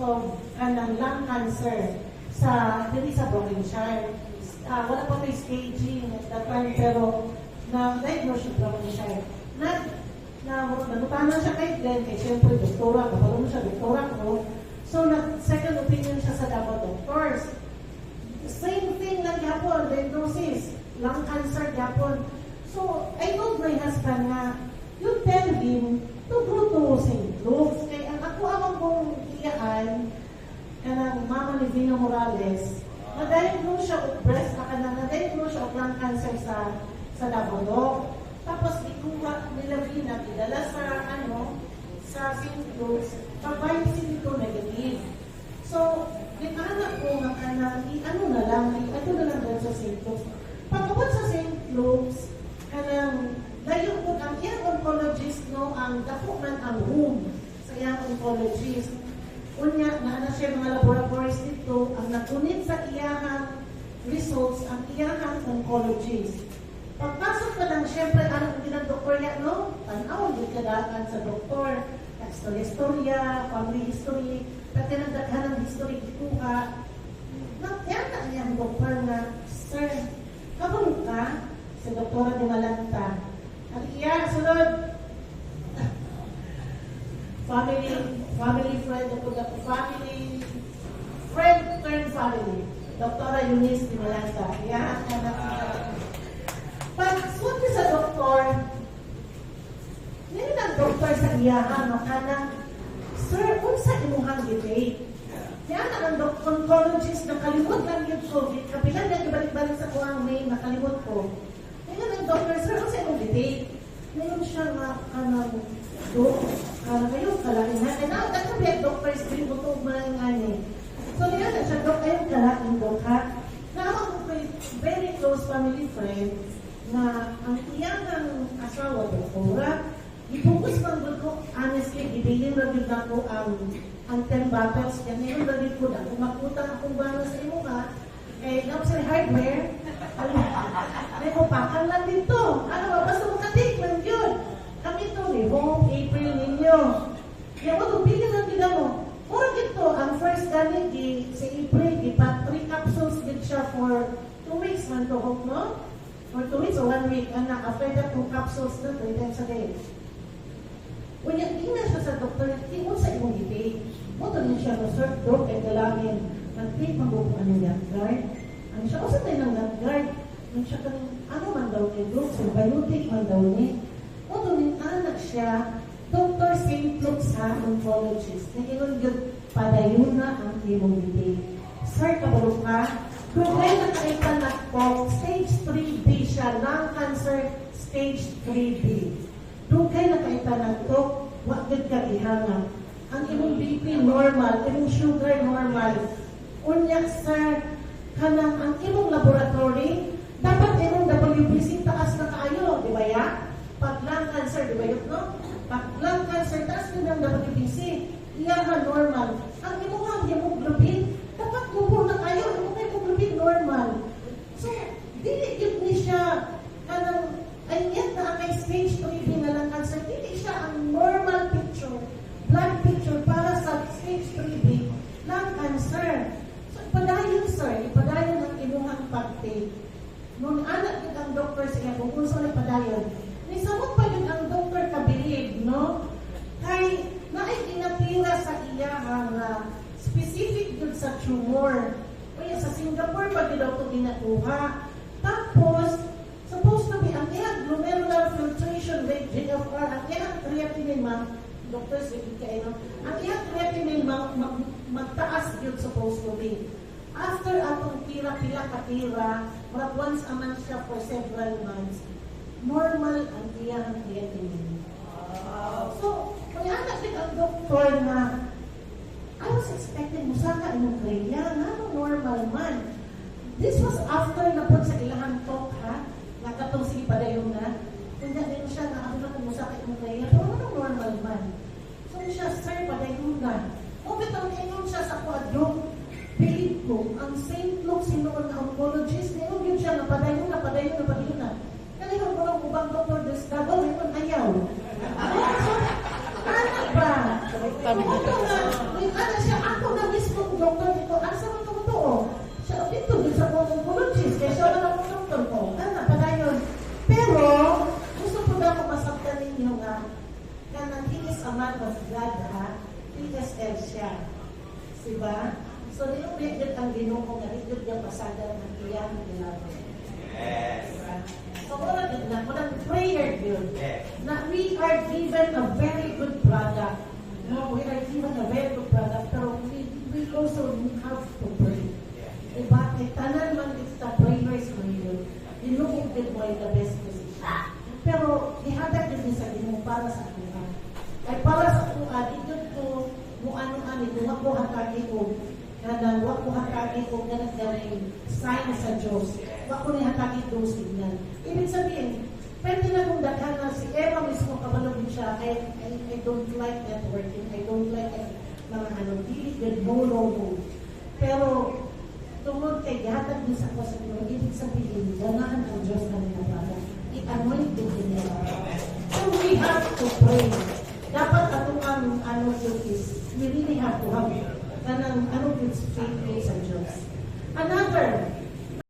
of lung cancer dito sa Brokenshire. Wala pa may staging at that time, pero na-diagnose siya Brokenshire. Nagutanan siya kay Glenn, kaya siyempre doktora, kapag mo siya doktora ko. So, second opinion siya sa Davao doctors. Same thing lang yapon, diagnosis, lung cancer yapon. So, I told my husband na, you tell him to go to St. Luke's. Kaya ako kong iyaan, kanang mama ni Vino Morales, na-diagnose siya of breast, na-diagnose siya of lung cancer sa Davao Doc. Tapos, ikuha nila Vina, idala sa St. Luke's, pag-biopsy nito negative. So, anak ko nga ito na lang dahil sa St. Luke's. Pagkabot sa St. Luke's, dayon po ang iyang oncologist, ang dako man ang room sa iyang oncologist. Unya, na siya mga laboratories dito, ang nakunit sa iyang results, ang iyang oncologist. Pagpasok ka lang, siyempre, anong ginag-doktor niya, no? Tanaw, hindi kadaan sa doktor. Storya, family history, pati nagdaghan ng history ikuha. Nagyata niya ang doktor na, sir, kabalo ka sa doktora ni Malanta. At iya, sunod, family friend turned family. Doktora Eunice ni Malanta. Iya, anak niya. Pag-sunod sa doktor, nila ng doktor sa iyahan, sir, kung sa imuhang debate, yan ang oncologist na kalimot lang yung COVID, kapilan na ibalik-balik sa kuhang name, nakalimot ko. Nila ng doktor, sir, kung sa imong debate, ngayon siya nga, ngayon kalain na, and now, nagkabiyag doktor, street mo ito, mga So, niya na siya, dok, ayun kalain, dok, ha? Naawag ko very close family friend, na ang iyang ng asawa, doktora, ipukus man ko, honestly, ibilin rin ko ang 10 bottles, kaya ngayon rin ko na, kung makutang akong bala sa imo ka, sa hardware, may kupakan lang dito. Basta makatik lang yun. Kami ito, Home, April ninyo. Kaya mo, bilin lang din mo. Mura dito, ang first galing, sa April, 3 capsules din siya for 2 weeks man to hope, no? For 2 weeks or 1 week, after that, 2 capsules na, 3 times a day. Kung tingnan siya sa doktor, tingnan sa imong ibig. Moto niya siya na, sir, dok, dalangin. Nag-take mabubuan ng guard. Ang siya, kasi tayo ng guard. Ang siya ano man daw niya, dok, symbiotic man daw niya. Moto niya, anak siya, Dr. St. Luke's oncologist. Nagingon yun, padayon na ang imong ibig. Sir, kabalo ka, kung kayo nakita na po, stage 3B siya, lung cancer, stage 3B. Doon kayo nakita na to, wakit ka ihangan. Ang imong BP normal, imong sugar normal. Unyak, sir, ang imong laboratory, dapat imong WBC taas na kaayo, di ba ya? Pag lung cancer, di ba yun, no? Pag lung cancer, taas din ang WBC. Iyahan normal. Ang imong hemoglobin, dapat mupo na kayo, imong hemoglobin normal. So, dili yun ni siya, ay yet na ang stage 3B na lang cancer, hindi siya ang normal picture, blood picture para sa stage 3B lung cancer. So, ipadayon, sir, ipadayon ang imuhang pag-take. Nung anak yun ang doktor sa iya, kung saan ipadayon, nisamot pa yun ang doktor kabilib, no? Kay, naay inapira sa iya ang specific yun sa tumor. Kaya sa Singapore, pag yun daw ito ginakuha. Tapos, supposed to be, ang iyang glomerular filtration rate, GFR, ang iyang creatinine, Dr. Sweet kayo, ang iyang creatinine, magtaas yun supposed to be. After atong pila-pila katira, once a month siya for several months, normal ang iyang creatinine. So, kaya anak din ang doktor na, I was expecting musaka imong kreya, ano normal man. This was after na po sa ilahang talk, ha? Nakatong sige padayon na. Kanya din siya na ako na kumusaka imong kreya, pero ano normal man. So siya, sir, padayon na. O bitang ingon siya sa kwadro, believe ko, ang St. Luke's sinuon na oncologist, ingon yun siya na padayon na. Kaya ko lang ubang doktor, discover, ito ayaw. Ano ba? Ano siya, ako man of God, ha? TSL siya. Diba? So, nilong-ligod ang Ginoo nga ligod niya pasagan ng iyang ilaw. Yes. So, muna din na, muna prayer yun. Yes. Na we are given a very good product. No, we are given a very good product, pero we also have to pray. Diba? Kaya tanan man it's the prayers mo yun. Inuong din mo yung the best position. Pero, ihatag din sa Ginoo para sa kuha. Ay para sa kuha, dito ko mo ano-ano, huwag ko hatagi ko, kada huwag ko hatagi ko ganag-garing sign sa Diyos. Huwag ko nihatagi ko signal. Ibig sabihin, pwede na kung dakhan si Eva mismo kabalogin siya, I don't like networking, I don't like mga dili good, no. Pero, tungod kay gahatag din sa ko sa Ginoo, ibig sabihin, ganahan ang Diyos na nila. I-anoint din niya. So we have to pray. Dapat atong ano yun is, we really have to have kanang ano yun faith sa Diyos. Another,